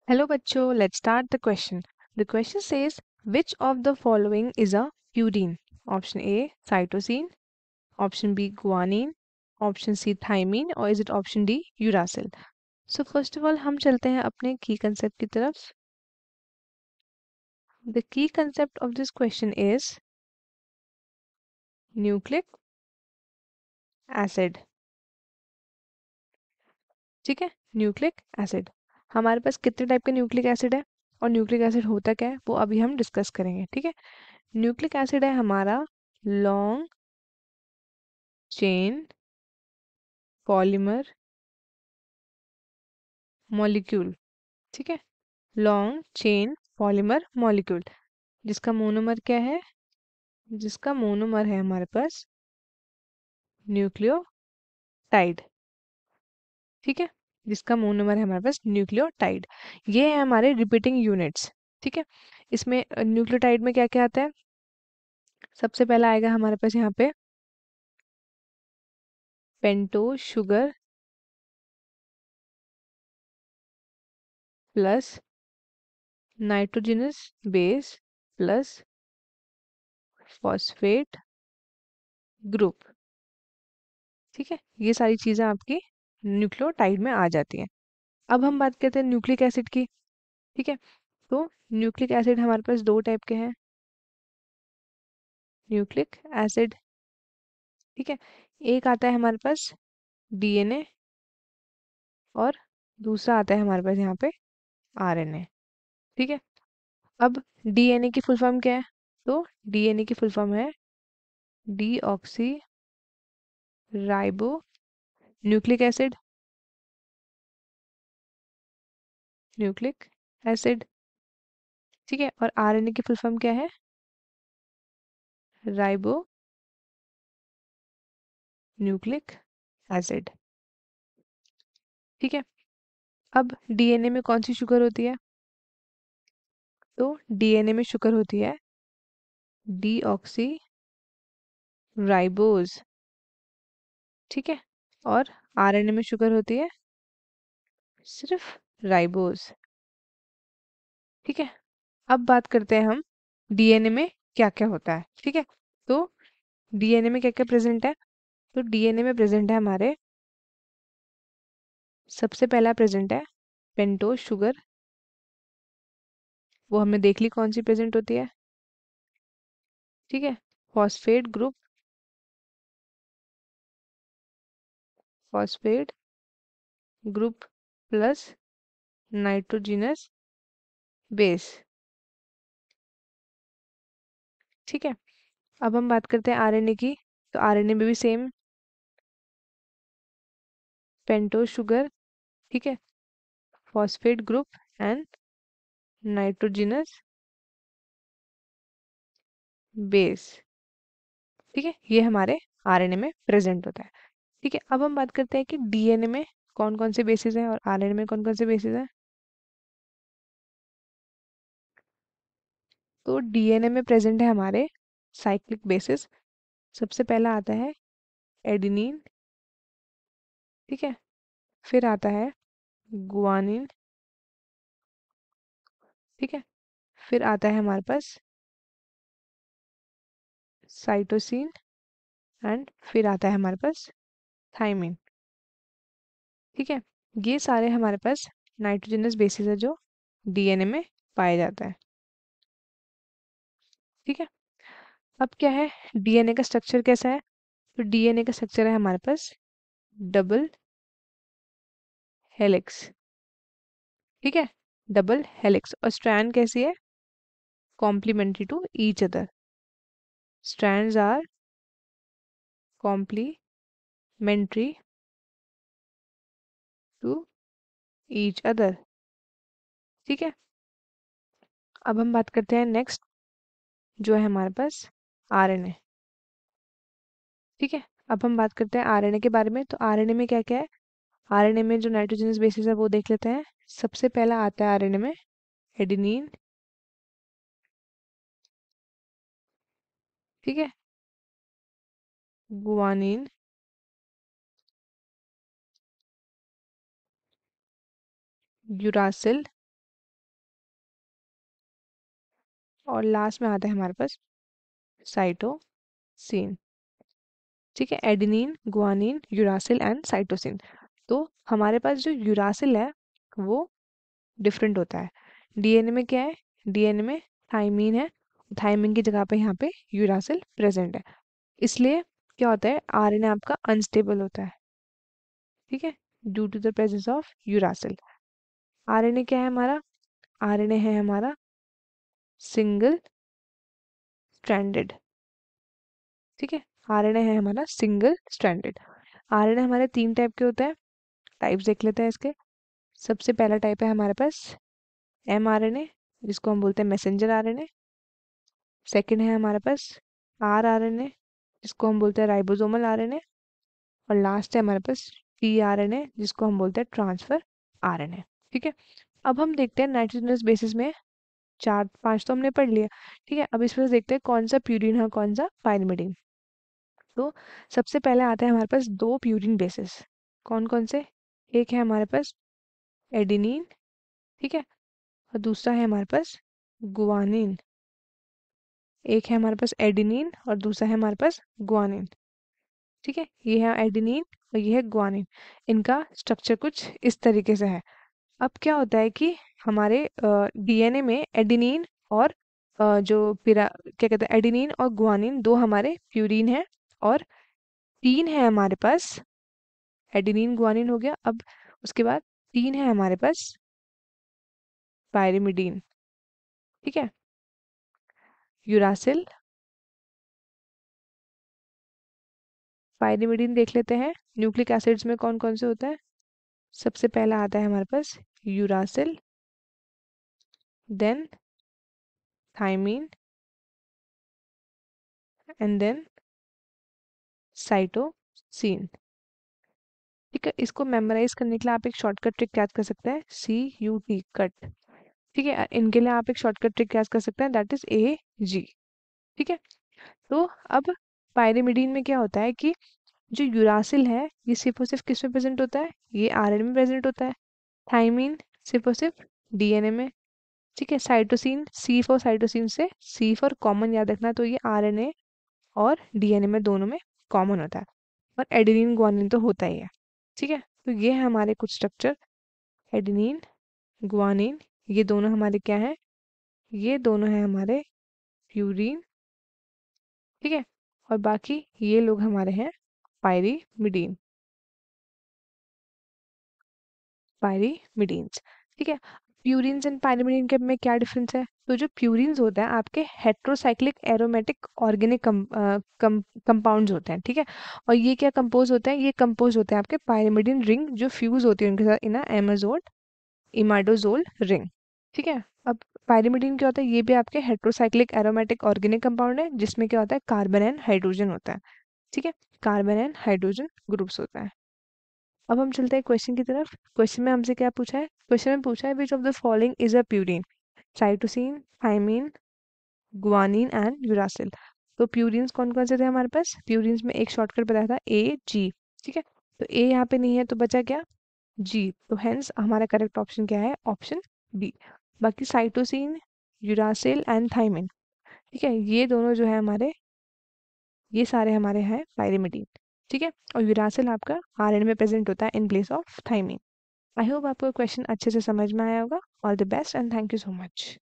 Hello bachcho, let's start the question. The question says which of the following is a purine? Option A cytosine, option B guanine, option C thymine or is it option D uracil? So first of all हम चलते हैं अपने key concept की तरफ. The key concept of this question is nucleic acid. ठीक है, nucleic acid. हमारे पास कितने टाइप के न्यूक्लिक एसिड है और न्यूक्लिक एसिड होता क्या है वो अभी हम डिस्कस करेंगे. ठीक है, न्यूक्लिक एसिड है हमारा लॉन्ग चेन पॉलीमर मॉलिक्यूल. ठीक है, लॉन्ग चेन पॉलीमर मॉलिक्यूल जिसका मोनोमर क्या है, जिसका मोनोमर है हमारे पास न्यूक्लियोटाइड. ठीक है, जिसका मोनोमर है हमारे पास न्यूक्लियोटाइड. ये है हमारे रिपीटिंग यूनिट्स. ठीक है, इसमें न्यूक्लियोटाइड में क्या क्या आता है. सबसे पहला आएगा हमारे पास यहाँ पे pentose sugar plus nitrogenous base plus phosphate group. ठीक है, ये सारी चीजें आपकी न्यूक्लियोटाइड में आ जाती हैं. अब हम बात करते हैं न्यूक्लिक एसिड की. ठीक है, तो न्यूक्लिक एसिड हमारे पास दो टाइप के हैं. न्यूक्लिक एसिड, ठीक है, एक आता है हमारे पास डीएनए और दूसरा आता है हमारे पास यहाँ पे आरएनए. ठीक है, अब डीएनए की फुल फॉर्म क्या है. तो डीएनए की फुल फॉर्म है deoxy ribo nucleic acid. Nucleic acid. ठीक है, और आरएनए की फुल फॉर्म क्या है, राइबो न्यूक्लिक एसिड. ठीक है, अब डीएनए में कौन सी शुगर होती है. तो डीएनए में शुगर होती है डीऑक्सी राइबोज. ठीक है, और आरएनए में शुगर होती है सिर्फ राइबोज. ठीक है, अब बात करते हैं हम डीएनए में क्या क्या होता है. ठीक है, तो डीएनए में क्या क्या प्रेजेंट है. तो डीएनए में प्रेजेंट है हमारे, सबसे पहला प्रेजेंट है पेंटोज शुगर. वो हमने देख ली कौन सी प्रेजेंट होती है. ठीक है, phosphate group, phosphate group plus nitrogenous base. ठीक है, अब हम बात करते हैं आरएनए की. तो आरएनए में भी सेम पेंटोज शुगर. ठीक है, phosphate group and nitrogenous base. ठीक है, ये हमारे आरएनए में प्रेजेंट होता है. ठीक है, अब हम बात करते हैं कि डीएनए में कौन कौन से बेसिस हैं और आरएनए में कौन कौन से बेसिस हैं. तो डीएनए में प्रेजेंट है हमारे साइक्लिक बेसिस. सबसे पहला आता है एडिनिन. ठीक है, फिर आता है गुआनिन. ठीक है, फिर आता है हमारे पास साइटोसिन एंड फिर आता है हमारे पास थाइमिन. ठीक है, ये सारे हमारे पास नाइट्रोजनस बेसिस है जो डीएनए में पाया जाता है. ठीक है, अब क्या है, डीएनए का स्ट्रक्चर कैसा है. तो डीएनए का स्ट्रक्चर है हमारे पास डबल हेलिक्स. ठीक है, डबल हेलिक्स. और स्ट्रैंड कैसी है, complementary to each other. Strands are complementary to each other. ठीक है, अब हम बात करते हैं नेक्स्ट जो है हमारे पास आरएनए. ठीक है, अब हम बात करते हैं आरएनए के बारे में. तो आरएनए में क्या क्या है, आरएनए में जो नाइट्रोजनस बेसिस है वो देख लेते हैं. सबसे पहला आता है आरएनए में एडेनिन. ठीक है, गुआनिन, यूरासिल और लास्ट में आता है हमारे पास साइटोसिन। ठीक है, adenine, guanine, uracil and cytosine. तो हमारे पास जो यूरासिल है वो डिफरेंट होता है। डीएनए में क्या है, डीएनए में थाइमीन है, थाइमीन की जगह पे यहाँ पे यूरासिल प्रेजेंट है। इसलिए क्या होता है, आरएनए आपका अनस्टेबल होता है। ठीक है, due to the presence of uracil. RNA क्या है हमारा, आरएनए है हमारा सिंगल स्ट्रैंडेड। ठीक है, आरएनए है हमारा सिंगल स्ट्रैंडेड। आरएनए हमारे 3 टाइप के होते हैं, टाइप्स देख लेते हैं इसके। सबसे पहला टाइप है हमारे पास mRNA, जिसको हम बोलते हैं मैसेंजर आरएनए। सेकंड है हमारे पास rRNA, जिसको हम बोलते हैं राइबोसोमल आरएनए। और लास्ट है हमारे पास tRNA, जिसको हम बोलते हैं ट्रांसफर आरएनए। ठीक है, अब हम देखते हैं नाइट्रोजनस बेसिस में 4-5 तो हमने पढ़ लिया। ठीक है, अब इसमें से देखते हैं कौन सा प्यूरिन है कौन सा पाइरिमिडीन। तो सबसे पहले आते हैं हमारे पास 2 प्यूरिन बेसिस। कौन कौन से, एक है हमारे पास एडिनिन, ठीक है, और दूसरा है हमारे पास गुआनिन। एक है हमारे पास एडिनिन और दूसरा है हमारे पास गुआनिन। ठीक है, ये है एडिनिन और ये है गुआनिन। इनका स्ट्रक्चर कुछ इस तरीके से है। अब क्या होता है कि हमारे डीएनए में एडिनिन और जो पिरा क्या कहते हैं, एडिनिन और गुआनिन दो हमारे प्यूरिन है, और 3 है हमारे पास एडिनिन गुआनिन हो गया। अब उसके बाद 3 है हमारे पास पायरिमिडीन। ठीक है, यूरासिल, पायरिमिडीन देख लेते हैं न्यूक्लिक एसिड्स में कौन कौन से होता है। सबसे पहला आता है हमारे पास uracil, then thymine and then cytosine. ठीक है, इसको मेमोराइज करने के लिए आप एक शॉर्टकट ट्रिक याद कर सकते हैं, CUT कट। ठीक है, इनके लिए आप एक शॉर्टकट ट्रिक याद कर सकते हैं, दैट इज AG। ठीक है, तो अब पायरिमिडीन में क्या होता है कि जो यूरासिल है ये सिर्फ और सिर्फ किस में प्रेजेंट होता है, ये आरएनए में प्रेजेंट होता है। थाइमीन सिर्फ और सिर्फ डीएनए में। ठीक है, साइटोसिन, सी फॉर साइटोसिन से सी फॉर कॉमन याद रखना, तो ये आरएनए और डीएनए में दोनों में कॉमन होता है। और एडेनिन गुआनिन तो होता ही है। ठीक है, तो ये है हमारे कुछ स्ट्रक्चर, एडेनिन गुआनिन, ये दोनों हमारे क्या हैं, ये दोनों हैं हमारे प्यूरीन। ठीक है, और बाकी ये लोग हमारे हैं पायरीमिडीन, पायरीमिडीन्स। ठीक है, प्यूरिन्स एंड पायरीमिडीन के में क्या डिफरेंस है, तो जो प्यूरिन्स होते हैं आपके हेट्रोसाइक्लिक एरोमेटिक ऑर्गेनिक कंपाउंड्स होते हैं। ठीक है, और ये क्या कंपोज होते हैं, ये कंपोज होते हैं आपके पायरीमिडीन रिंग जो फ्यूज होती है उनके साथ इन एमाजोल इमाडोजोल रिंग। ठीक है, अब पायरीमिडीन क्या होता है, ये भी आपके हेट्रोसाइक्लिक एरोमेटिक ऑर्गेनिक कंपाउंड है, जिसमें क्या होता है कार्बन एंड हाइड्रोजन होता है। ठीक है, कार्बन एंड हाइड्रोजन ग्रुप्स होता है। अब हम चलते हैं क्वेश्चन की तरफ। क्वेश्चन में हमसे क्या पूछा है, क्वेश्चन में पूछा है which of the following is a purine, cytosine, thymine, guanine and uracil. तो प्यूरिन्स कौन कौन से थे हमारे पास, प्यूरिन्स में एक शॉर्टकट बताया था AG। ठीक है, तो A यहाँ पे नहीं है तो बचा क्या, G, तो हेंस हमारा करेक्ट ऑप्शन क्या है, ऑप्शन B। बाकी साइटोसिन, यूरासिल एंड थाइमिन, ठीक है, ये दोनों जो है हमारे, ये सारे हमारे हैं पायरिमिडीन। ठीक है, और यूरासिल आपका आरएनए में प्रेजेंट होता है in place of thymine. I hope आपको क्वेश्चन अच्छे से समझ में आया होगा। All the best and thank you so much.